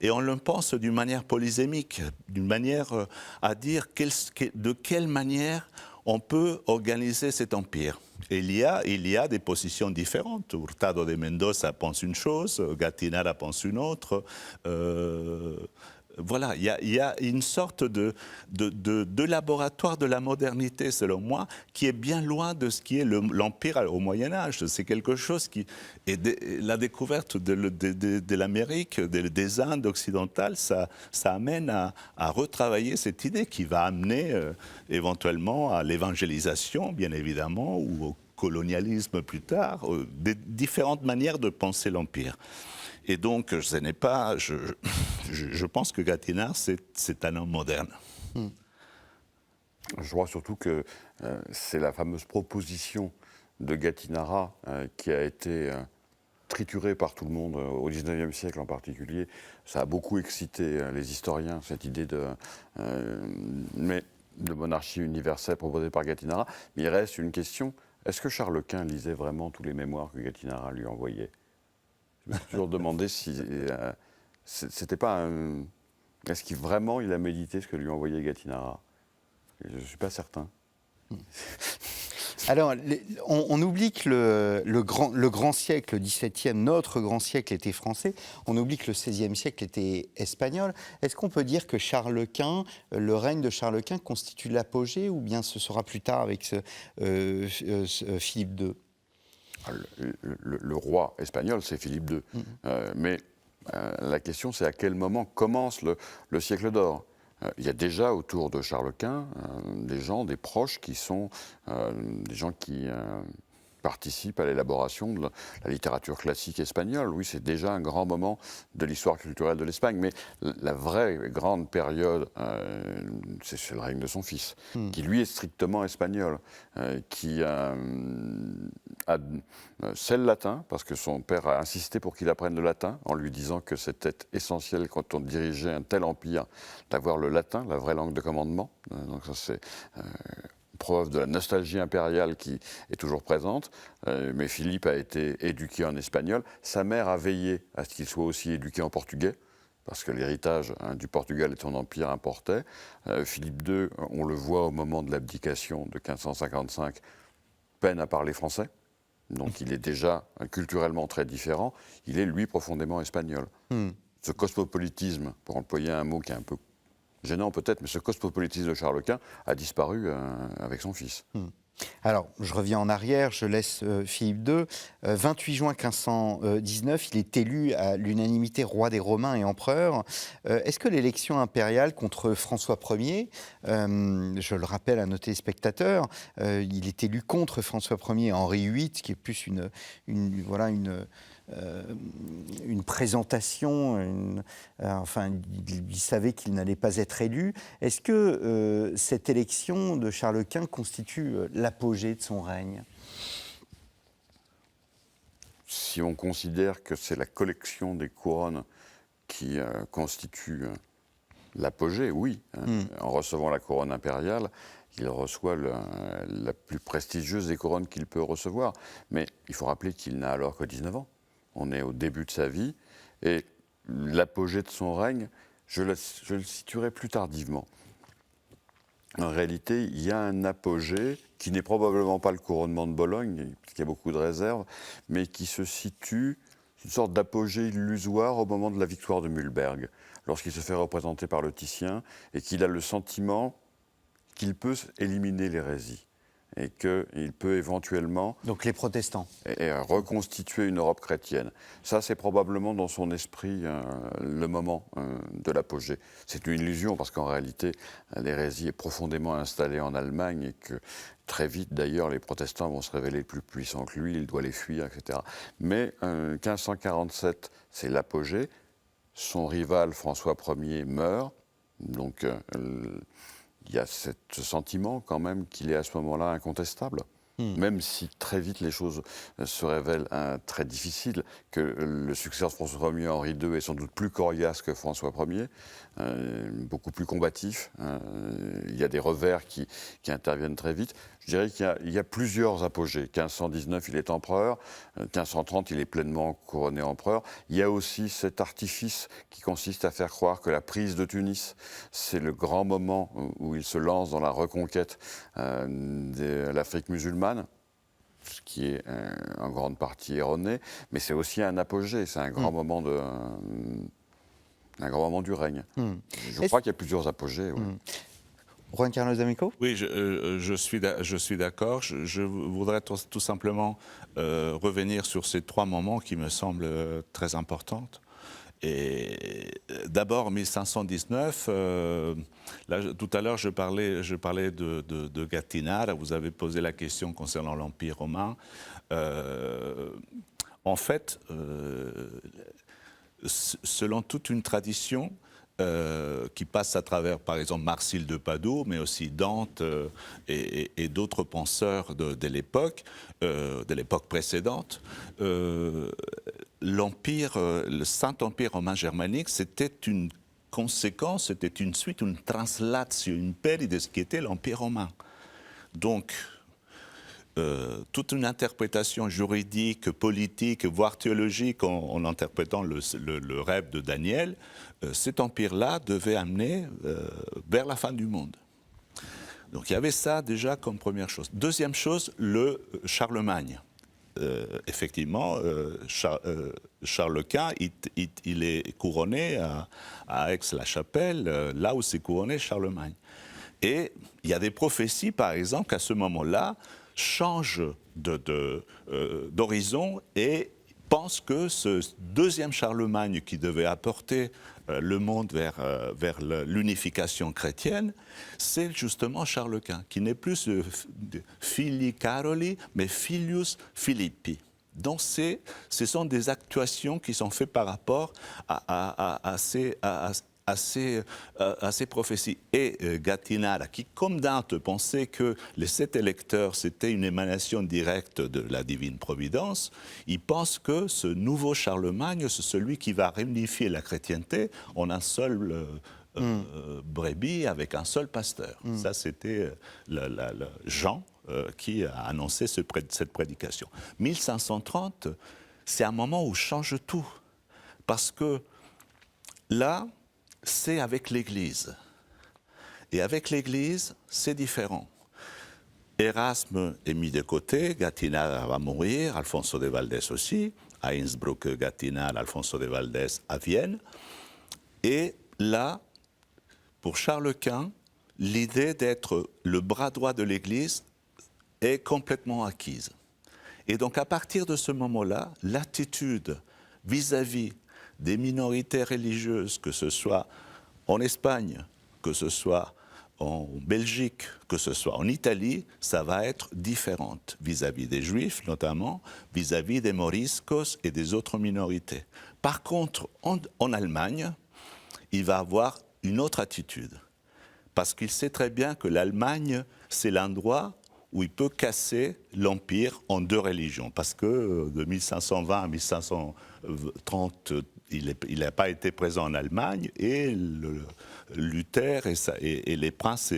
Et on le pense d'une manière polysémique, d'une manière à dire de quelle manière on peut organiser cet empire. Et il y a des positions différentes. Hurtado de Mendoza pense une chose, Gattinara pense une autre. Voilà, il y a une sorte de laboratoire de la modernité, selon moi, qui est bien loin de ce qui est l'Empire au Moyen-Âge. C'est quelque chose qui... Et la découverte de l'Amérique, des Indes occidentales, ça amène à retravailler cette idée qui va amener éventuellement à l'évangélisation, bien évidemment, ou au colonialisme plus tard, des différentes manières de penser l'Empire. Et donc, je pense que Gattinara, c'est un homme moderne. Je crois surtout que c'est la fameuse proposition de Gattinara qui a été triturée par tout le monde au XIXe siècle en particulier. Ça a beaucoup excité les historiens, cette idée de monarchie universelle proposée par Gattinara. Mais il reste une question, est-ce que Charles Quint lisait vraiment tous les mémoires que Gattinara lui envoyait ? Je me suis toujours demandé si c'était pas un... Est-ce qu'il vraiment il a médité ce que lui envoyait Gattinara ? Je ne suis pas certain. Alors, on oublie que le grand siècle, le XVIIe, notre grand siècle était français. On oublie que le XVIe siècle était espagnol. Est-ce qu'on peut dire que Charles Quint, le règne de Charles Quint constitue l'apogée, ou bien ce sera plus tard avec Philippe II ? Le roi espagnol, c'est Philippe II. Mais la question, c'est à quel moment commence le siècle d'or ? il y a déjà autour de Charles Quint des gens, des proches qui sont des gens qui participent à l'élaboration de la littérature classique espagnole. Oui, c'est déjà un grand moment de l'histoire culturelle de l'Espagne, mais la vraie grande période, c'est le règne de son fils, qui lui est strictement espagnol, qui sait le latin, parce que son père a insisté pour qu'il apprenne le latin, en lui disant que c'était essentiel quand on dirigeait un tel empire d'avoir le latin, la vraie langue de commandement. Donc ça c'est preuve de la nostalgie impériale qui est toujours présente, mais Philippe a été éduqué en espagnol. Sa mère a veillé à ce qu'il soit aussi éduqué en portugais, parce que l'héritage du Portugal et de son empire importait. Philippe II, on le voit au moment de l'abdication de 1555, peine à parler français, donc il est déjà culturellement très différent. Il est, lui, profondément espagnol. Ce cosmopolitisme, pour employer un mot qui est un peu gênant peut-être, mais ce cosmopolitisme de Charles Quint a disparu avec son fils. Alors, je reviens en arrière, je laisse Philippe II. 28 juin 1519, il est élu à l'unanimité roi des Romains et empereur. Est-ce que l'élection impériale contre François Ier, je le rappelle à nos téléspectateurs, il est élu contre François Ier et Henri VIII, qui est plus une présentation, enfin, il savait qu'il n'allait pas être élu. Est-ce que cette élection de Charles Quint constitue l'apogée de son règne? Si on considère que c'est la collection des couronnes qui constitue l'apogée, oui. En recevant la couronne impériale, il reçoit la plus prestigieuse des couronnes qu'il peut recevoir. Mais il faut rappeler qu'il n'a alors que 19 ans. On est au début de sa vie, et l'apogée de son règne, je le situerai plus tardivement. En réalité, il y a un apogée qui n'est probablement pas le couronnement de Bologne, parce qu'il y a beaucoup de réserves, mais qui se situe, une sorte d'apogée illusoire au moment de la victoire de Mühlberg, lorsqu'il se fait représenter par le Titien, et qu'il a le sentiment qu'il peut éliminer l'hérésie, et qu'il peut éventuellement... Donc les protestants. Et reconstituer une Europe chrétienne. Ça, c'est probablement dans son esprit le moment de l'apogée. C'est une illusion, parce qu'en réalité, l'hérésie est profondément installée en Allemagne, et que très vite, d'ailleurs, les protestants vont se révéler plus puissants que lui, il doit les fuir, etc. Mais 1547, c'est l'apogée. Son rival, François Ier, meurt. Donc... il y a ce sentiment quand même qu'il est à ce moment-là incontestable. Même si très vite les choses se révèlent très difficiles, que le successeur de François Ier, Henri II, est sans doute plus coriace que François Ier, beaucoup plus combatif. Il y a des revers qui interviennent très vite. Je dirais qu'il y a plusieurs apogées. 1519, il est empereur. 1530, il est pleinement couronné empereur. Il y a aussi cet artifice qui consiste à faire croire que la prise de Tunis, c'est le grand moment où il se lance dans la reconquête de l'Afrique musulmane, ce qui est en grande partie erroné, mais c'est aussi un apogée, c'est un grand moment un grand moment du règne. Je crois qu'il y a plusieurs apogées. Oui. Juan Carlos D'Amico? Oui, je suis d'accord. Je voudrais tout simplement revenir sur ces trois moments qui me semblent très importants. Et d'abord, 1519, là, tout à l'heure, je parlais de Gattinara. Vous avez posé la question concernant l'Empire romain. En fait, selon toute une tradition, qui passe à travers, par exemple, Marsile de Padoue, mais aussi Dante et d'autres penseurs de l'époque précédente. L'Empire, le Saint-Empire romain germanique, c'était une conséquence, c'était une suite, une translatio, une péri de ce qui était l'Empire romain. Donc, toute une interprétation juridique, politique, voire théologique, en interprétant le rêve de Daniel, cet empire-là devait amener vers la fin du monde. Donc il y avait ça déjà comme première chose. Deuxième chose, le Charlemagne. Effectivement, Charles Quint, il est couronné à Aix-la-Chapelle, là où s'est couronné Charlemagne. Et il y a des prophéties, par exemple, qu'à ce moment-là, change d'horizon et pense que ce deuxième Charlemagne qui devait apporter le monde vers l'unification chrétienne, c'est justement Charles Quint, qui n'est plus Filii Caroli, mais Filius Philippi. Donc ce sont des actuations qui sont faites par rapport à ces prophéties. Et Gattinara, qui comme Dante pensait que les 7 électeurs c'était une émanation directe de la divine providence, il pense que ce nouveau Charlemagne, c'est celui qui va réunifier la chrétienté en un seul brebis avec un seul pasteur. Ça c'était Jean qui a annoncé cette prédication. 1530, c'est un moment où change tout. Parce que là, c'est avec l'Église. Et avec l'Église, c'est différent. Erasme est mis de côté, Gattinara va mourir, Alfonso de Valdés aussi, à Innsbruck, Gattinara, Alfonso de Valdés à Vienne. Et là, pour Charles Quint, l'idée d'être le bras droit de l'Église est complètement acquise. Et donc à partir de ce moment-là, l'attitude vis-à-vis des minorités religieuses, que ce soit en Espagne, que ce soit en Belgique, que ce soit en Italie, ça va être différente vis-à-vis des Juifs notamment, vis-à-vis des Moriscos et des autres minorités. Par contre, en Allemagne, il va avoir une autre attitude, parce qu'il sait très bien que l'Allemagne, c'est l'endroit où il peut casser l'Empire en 2 religions, parce que de 1520 à 1530, il n'a pas été présent en Allemagne, et Luther et les princes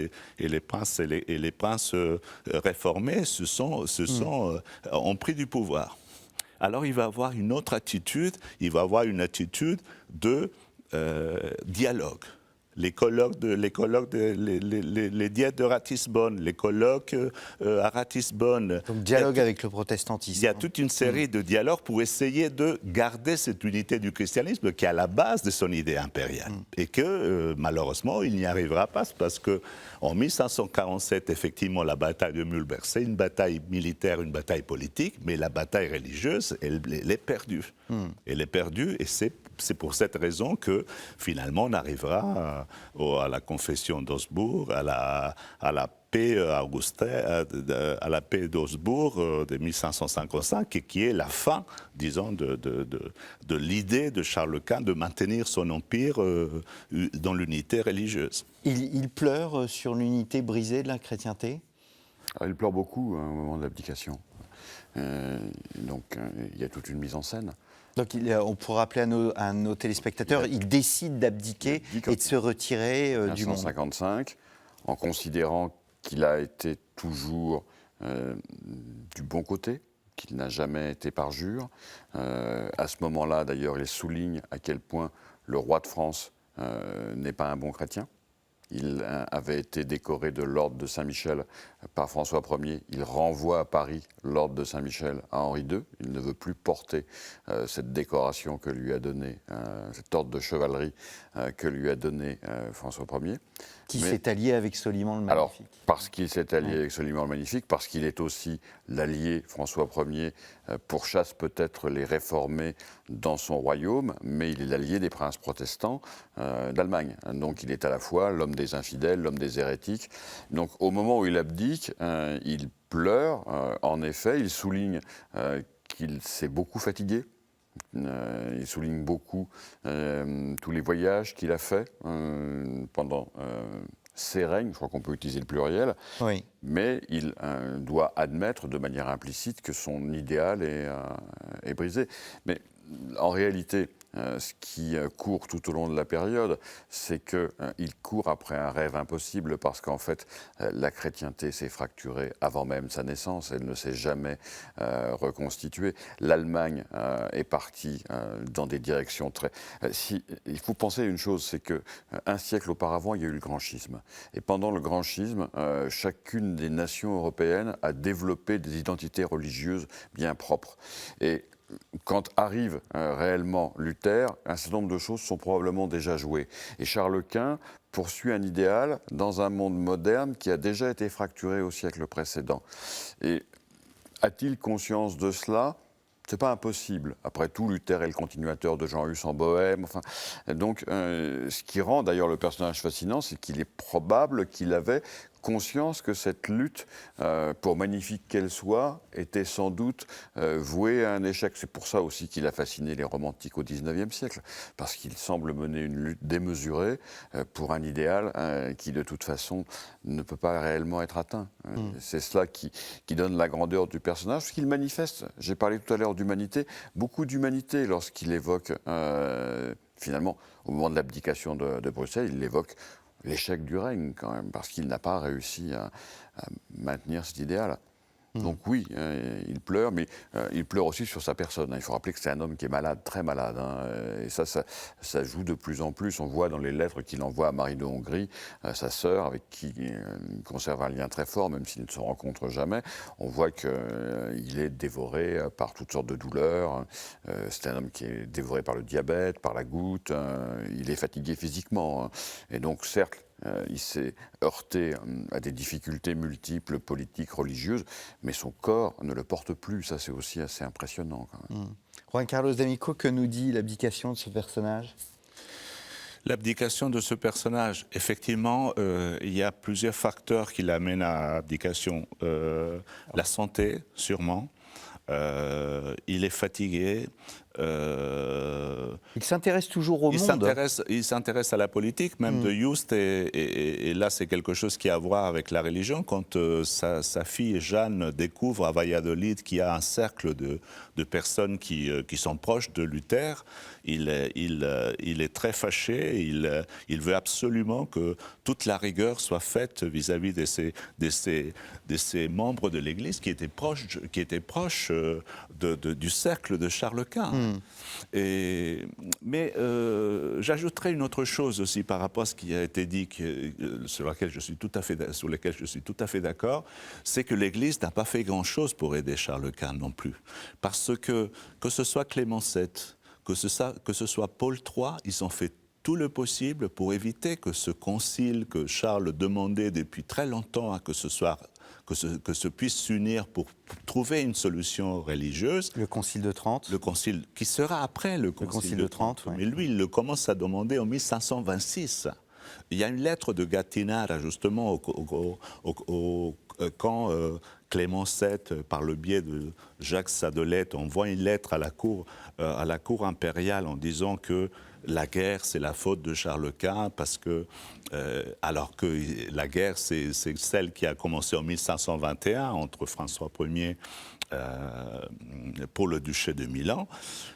réformés ont pris du pouvoir. Alors il va avoir une autre attitude, il va avoir une attitude de dialogue. Les diètes de Ratisbonne, les colloques à Ratisbonne. Donc dialogue avec le protestantisme. Il y a toute une série de dialogues pour essayer de garder cette unité du christianisme qui est à la base de son idée impériale. Et que malheureusement, il n'y arrivera pas parce qu'en 1547, effectivement, la bataille de Mühlberg, c'est une bataille militaire, une bataille politique, mais la bataille religieuse, elle est perdue. Elle est perdue et c'est pour cette raison que finalement on arrivera à la confession d'Augsbourg, à la paix à la paix d'Augsbourg de 1555, et qui est la fin, disons, de l'idée de Charles Quint de maintenir son empire dans l'unité religieuse. Il pleure sur l'unité brisée de la chrétienté ? Alors, il pleure beaucoup au moment de l'abdication. Donc il y a toute une mise en scène. Donc on pourrait rappeler à nos téléspectateurs, il décide d'abdiquer et de se retirer du monde. 1955, en considérant qu'il a été toujours du bon côté, qu'il n'a jamais été parjure. À ce moment-là, d'ailleurs, il souligne à quel point le roi de France n'est pas un bon chrétien. Il avait été décoré de l'ordre de Saint-Michel par François Ier. Il renvoie à Paris l'ordre de Saint-Michel à Henri II. Il ne veut plus porter cette décoration que lui a donnée, cet ordre de chevalerie que lui a donné François Ier. Qui s'est allié avec Soliman le Magnifique. Alors, parce qu'il s'est allié avec Soliman le Magnifique, parce qu'il est aussi l'allié, François Ier, pourchasse peut-être les réformés dans son royaume, mais il est l'allié des princes protestants d'Allemagne. Donc il est à la fois l'homme des infidèles, l'homme des hérétiques. Donc au moment où il abdique, il pleure, en effet, il souligne qu'il s'est beaucoup fatigué. Il souligne beaucoup tous les voyages qu'il a faits pendant ses règnes, je crois qu'on peut utiliser le pluriel, oui. Mais il doit admettre de manière implicite que son idéal est brisé. Mais en réalité, ce qui court tout au long de la période, c'est qu'il court après un rêve impossible parce qu'en fait, la chrétienté s'est fracturée avant même sa naissance. Elle ne s'est jamais reconstituée. L'Allemagne est partie dans des directions très... il faut penser à une chose, c'est qu'un siècle auparavant, il y a eu le grand schisme. Et pendant le grand schisme, chacune des nations européennes a développé des identités religieuses bien propres. Et quand arrive réellement Luther, un certain nombre de choses sont probablement déjà jouées. Et Charles Quint poursuit un idéal dans un monde moderne qui a déjà été fracturé au siècle précédent. Et a-t-il conscience de cela ? C'est pas impossible. Après tout, Luther est le continuateur de Jean Hus en Bohème. Enfin, donc, ce qui rend d'ailleurs le personnage fascinant, c'est qu'il est probable qu'il avait conscience que cette lutte, pour magnifique qu'elle soit, était sans doute vouée à un échec. C'est pour ça aussi qu'il a fasciné les romantiques au XIXe siècle, parce qu'il semble mener une lutte démesurée pour un idéal qui, de toute façon, ne peut pas réellement être atteint. C'est cela qui donne la grandeur du personnage, ce qu'il manifeste. J'ai parlé tout à l'heure d'humanité, beaucoup d'humanité lorsqu'il évoque, finalement, au moment de l'abdication de Bruxelles, il évoque l'échec du règne, quand même, parce qu'il n'a pas réussi à maintenir cet idéal. Donc oui, il pleure, mais il pleure aussi sur sa personne. Il faut rappeler que c'est un homme qui est malade, très malade. Et ça joue de plus en plus. On voit dans les lettres qu'il envoie à Marie de Hongrie, sa sœur, avec qui il conserve un lien très fort, même s'ils ne se rencontrent jamais. On voit qu'il est dévoré par toutes sortes de douleurs. C'est un homme qui est dévoré par le diabète, par la goutte. Il est fatigué physiquement. Et donc, certes, il s'est heurté à des difficultés multiples, politiques, religieuses, mais son corps ne le porte plus. Ça, c'est aussi assez impressionnant, quand même. Juan Carlos D'Amico, que nous dit l'abdication de ce personnage ? L'abdication de ce personnage, effectivement, il y a plusieurs facteurs qui l'amènent à l'abdication. La santé, sûrement. Il est fatigué. Il s'intéresse toujours au monde. Il s'intéresse à la politique, même de Juste, et là c'est quelque chose qui a à voir avec la religion. Quand sa fille Jeanne découvre à Valladolid qu'il y a un cercle de personnes qui sont proches de Luther, il est très fâché, il veut absolument que toute la rigueur soit faite vis-à-vis de ces membres de l'Église qui étaient proches du cercle de Charles Quint. Mais j'ajouterais une autre chose aussi par rapport à ce qui a été dit, sur lequel je suis tout à fait d'accord, c'est que l'Église n'a pas fait grand-chose pour aider Charles Quint non plus. Parce que ce soit Clément VII, que ce soit Paul III, ils ont fait tout le possible pour éviter que ce concile que Charles demandait depuis très longtemps que se puisse s'unir pour trouver une solution religieuse. Le Concile de Trente. Le Concile qui sera après le Concile de Trente. Ouais. Mais lui, il le commence à demander en 1526. Il y a une lettre de Gattinara, justement, quand Clément VII, par le biais de Jacques Sadolet, envoie une lettre à la cour impériale en disant que la guerre, c'est la faute de Charles Quint, parce que, alors que la guerre, c'est celle qui a commencé en 1521 entre François Ier pour le duché de Milan.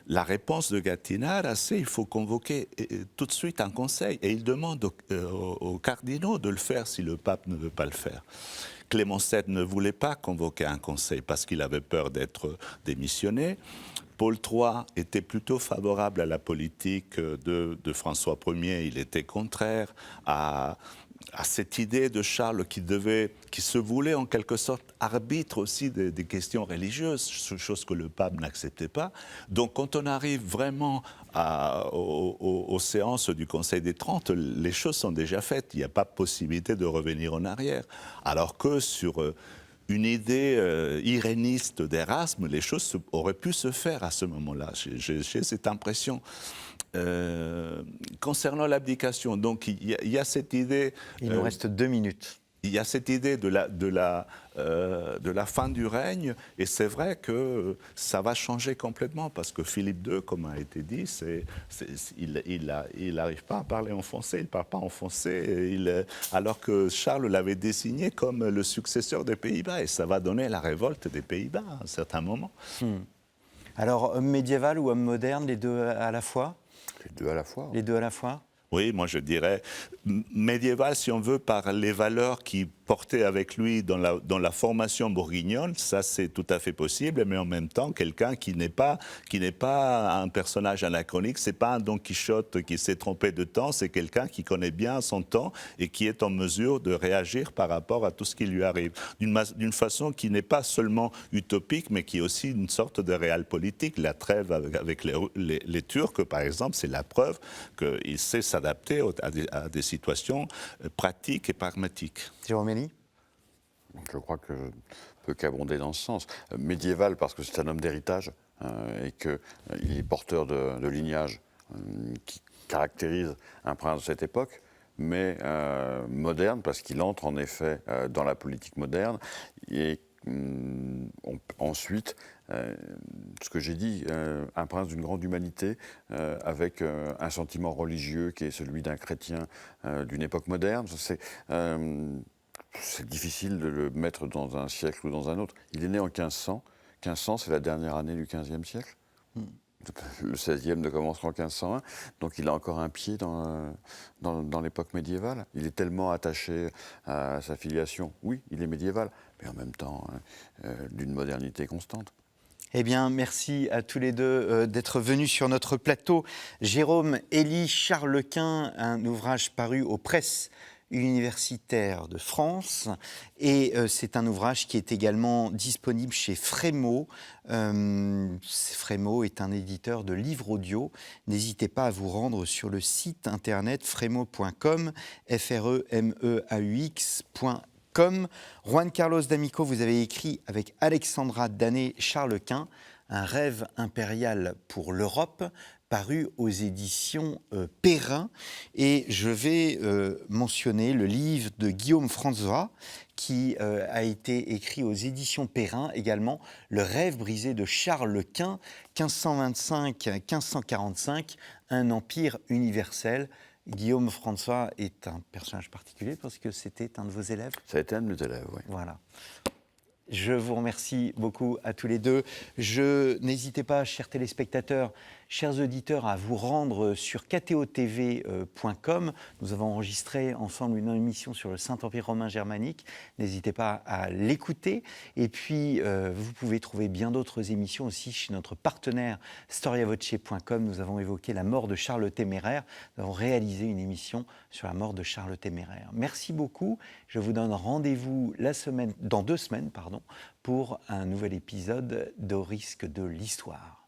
La réponse de Gattinara, c'est il faut convoquer tout de suite un conseil. Et il demande aux cardinaux de le faire si le pape ne veut pas le faire. Clément VII ne voulait pas convoquer un conseil parce qu'il avait peur d'être démissionné. Paul III était plutôt favorable à la politique de François Ier. Il était contraire à cette idée de Charles qui se voulait en quelque sorte arbitre aussi des questions religieuses, chose que le pape n'acceptait pas. Donc quand on arrive vraiment aux séances du Conseil des Trente, les choses sont déjà faites. Il n'y a pas possibilité de revenir en arrière. Alors que sur une idée iréniste d'Erasme, les choses auraient pu se faire à ce moment-là. J'ai cette impression. Concernant l'abdication, donc il y a cette idée... Il nous reste 2 minutes. Il y a cette idée de la fin du règne, et c'est vrai que ça va changer complètement, parce que Philippe II, comme a été dit, il n'arrive pas à parler en français, il ne parle pas en français, alors que Charles l'avait désigné comme le successeur des Pays-Bas, et ça va donner la révolte des Pays-Bas à un certain moment. Alors, homme médiéval ou homme moderne, les deux à la fois ? Les deux à la fois. Les deux à la fois ? Oui, moi je dirais médiéval, si on veut, par les valeurs qu'il portait avec lui dans la formation bourguignonne, ça c'est tout à fait possible, mais en même temps, quelqu'un qui n'est pas un personnage anachronique, c'est pas un Don Quichotte qui s'est trompé de temps, c'est quelqu'un qui connaît bien son temps et qui est en mesure de réagir par rapport à tout ce qui lui arrive, d'une façon qui n'est pas seulement utopique, mais qui est aussi une sorte de réel politique. La trêve avec les Turcs, par exemple, c'est la preuve qu'il sait s'adapter à des situations pratiques et pragmatiques. Jérôme Elie ? Je crois que je ne peux qu'abonder dans ce sens. Médiéval parce que c'est un homme d'héritage et qu'il est porteur de lignage qui caractérise un prince de cette époque, mais moderne parce qu'il entre en effet dans la politique moderne. Et ensuite, ce que j'ai dit, un prince d'une grande humanité avec un sentiment religieux qui est celui d'un chrétien d'une époque moderne. C'est difficile de le mettre dans un siècle ou dans un autre. Il est né en 1500. 1500, c'est la dernière année du XVe siècle. Le XVIe ne commence qu'en 1501. Donc il a encore un pied dans l'époque médiévale. Il est tellement attaché à sa filiation. Oui, il est médiéval, mais en même temps d'une modernité constante. Eh bien, merci à tous les deux d'être venus sur notre plateau. Jérôme Élie Charles-Quint, un ouvrage paru aux Presses universitaires de France. Et c'est un ouvrage qui est également disponible chez Frémaux. Frémaux est un éditeur de livres audio. N'hésitez pas à vous rendre sur le site internet frémaux.com, FREMEAUX.com. Juan Carlos D'Amico, vous avez écrit avec Alexandra Danet-Charles-Quint un rêve impérial pour l'Europe, paru aux éditions Perrin. Et je vais mentionner le livre de Guillaume François, qui a été écrit aux éditions Perrin également, Le rêve brisé de Charles Quint, 1525-1545, un empire universel. Guillaume François est un personnage particulier parce que c'était un de vos élèves. Ça a été un de mes élèves, oui. Voilà. Je vous remercie beaucoup à tous les deux. N'hésitez pas, chers téléspectateurs, chers auditeurs, à vous rendre sur ktotv.com. Nous avons enregistré ensemble une émission sur le Saint-Empire romain germanique. N'hésitez pas à l'écouter. Et puis, vous pouvez trouver bien d'autres émissions aussi chez notre partenaire storiavoce.com. Nous avons évoqué la mort de Charles le Téméraire. Nous avons réalisé une émission sur la mort de Charles le Téméraire. Merci beaucoup. Je vous donne rendez-vous dans 2 semaines, pour un nouvel épisode d'Au risque de l'histoire.